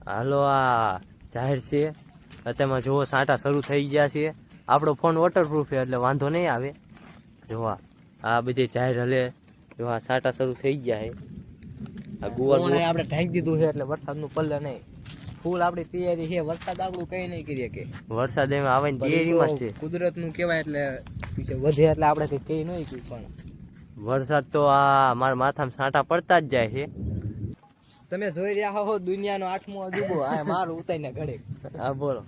હાલો આ જાહેર છે અત્યારમાં જુઓ સાંટા શરૂ થઈ ગયા છે. આપણો ફોન વોટરપ્રૂફ છે એટલે વાંધો નહીં આવે. જોવા આ બધી જાહેર હલે જોવા સાંટા શરૂ થઈ ગયા છે. આ ગુવાર આપણે ઢાંકી દીધું છે એટલે વરસાદનું પલ્લે નહીં. ફૂલ આપણી તૈયારી છે. વરસાદ આપણું કઈ નહીં કરીએ કે વરસાદ એમ આવે ને તૈયારીમાં છે. કુદરતનું કહેવાય એટલે વધે એટલે આપણે કઈ કહી નહીં પણ વરસાદ તો આ મારા માથામાં સાંટા પડતા જ જાય છે. તમે જોઈ રહ્યા હો દુનિયાનો 8મો અજૂબો આ મારું ઉતારીને ઘડે. હા બોલો.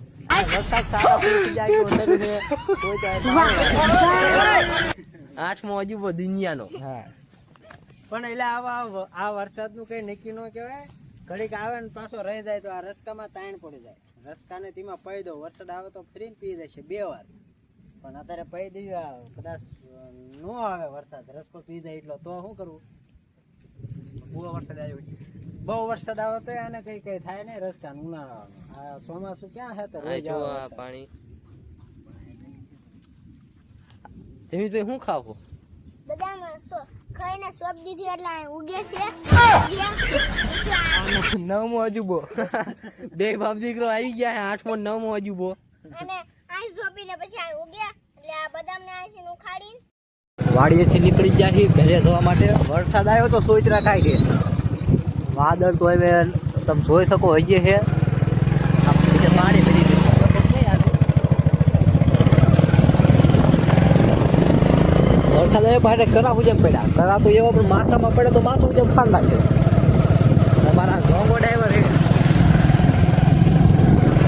વરસાદ સારા પડી જાય એવો નર છે તો 8મો અજૂબો દુનિયાનો. હા પણ એટલે આ વરસાદનું કઈ નક્કી ન કહેવાય. ઘડીક આવે ને પાછો રહી જાય તો આ રસ્કામાં તાણ પડી જાય. રસ્કાને તેમાં પઈ દો. વરસાદ આવે તો ફરીને પી જશે 2 વાર. પણ અત્યારે પઈ દઈએ કદાચ નો આવે વરસાદ રસ્કો પી જાય એટલો તો શું કરવું? બહુ વરસાદ આવ્યો. બહુ વરસાદ આવે તો એને કઈ થાય નહીં. રસ્કા ઉનાળા આ ચોમાસું ક્યાં છે તો પાણી. જમીનભાઈ શું ખાવો? બદામ ખાઈને સોપ દીધી એટલે ઉગે છે. 9મો અજૂબો. બે બાપ દીકરો આવી ગયા. 8મો 9મો અજૂબો. અને આ સોપીને પછી આ ઉગ્યા એટલે આ બદામને આથી ઉખાડીને વાડીએથી નીકળી ગયા છીએ ઘરે જવા માટે. વરસાદ આવ્યો તો સોચરા ખાઈ ગયે. વાદળ તો હવે તમે જોઈ શકો હજી છે. પાણી ભરી વરસાદ આવ્યો પાસે કરા જેમ પડ્યા. કરા તો એવો પણ માથામાં પડે તો માથું જેમ ફાડ નાખે. તમારા સોંગો ડ્રાઈવર છે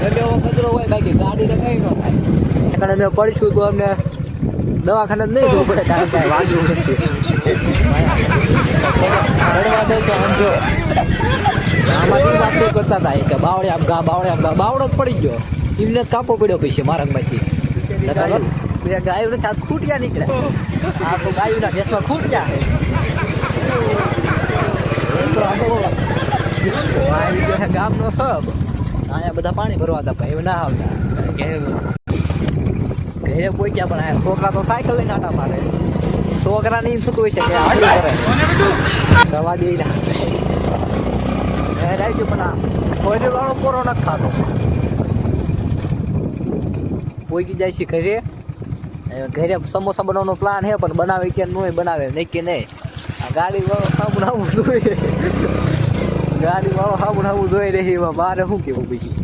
એટલે એવો કચરો હોય બાકી ગાડીને કઈ ન થાય. કારણ અમે પડીશું તો અમને દવાખાને જ નહીં જવું પડે કારણ કે વાગ્યું નથી. આમાંથી વાત કરતા હતા કે બાવળે આમ ગા બાવળે આમ ગા બાવળો જ પડી ગયો. એમને કાપો પડ્યો પછી મારંગમાંથી. બે ગાયો નથી આ ખૂટ્યા નીકળ્યા. આ તો ગાયોના ભેંસમાં ખૂટ્યા. ગામનો સબ અહીંયા બધા પાણી ભરવા હતા પણ એવું ના આવતા. ઘરે પહોંચ્યા પણ આ છોકરા તો સાયકલ લઈને આટા મારે. છોકરાને એમ થતું હોય છે કે આપણે કરે સવા દે પણ આ કોઈ વાળો પોરો નથી ખાતો. પહોંચી જાય છે ઘરે. ઘરે સમોસા બનાવવાનો પ્લાન છે પણ બનાવે કે નહીં બનાવે નહીં કે નહીં. આ ગાડી વાળો સાબુ નાવું જોઈએ. ગાડી વાળો સાબુ નાવું જોઈ રહી એમાં મારે શું કેવું બીજું.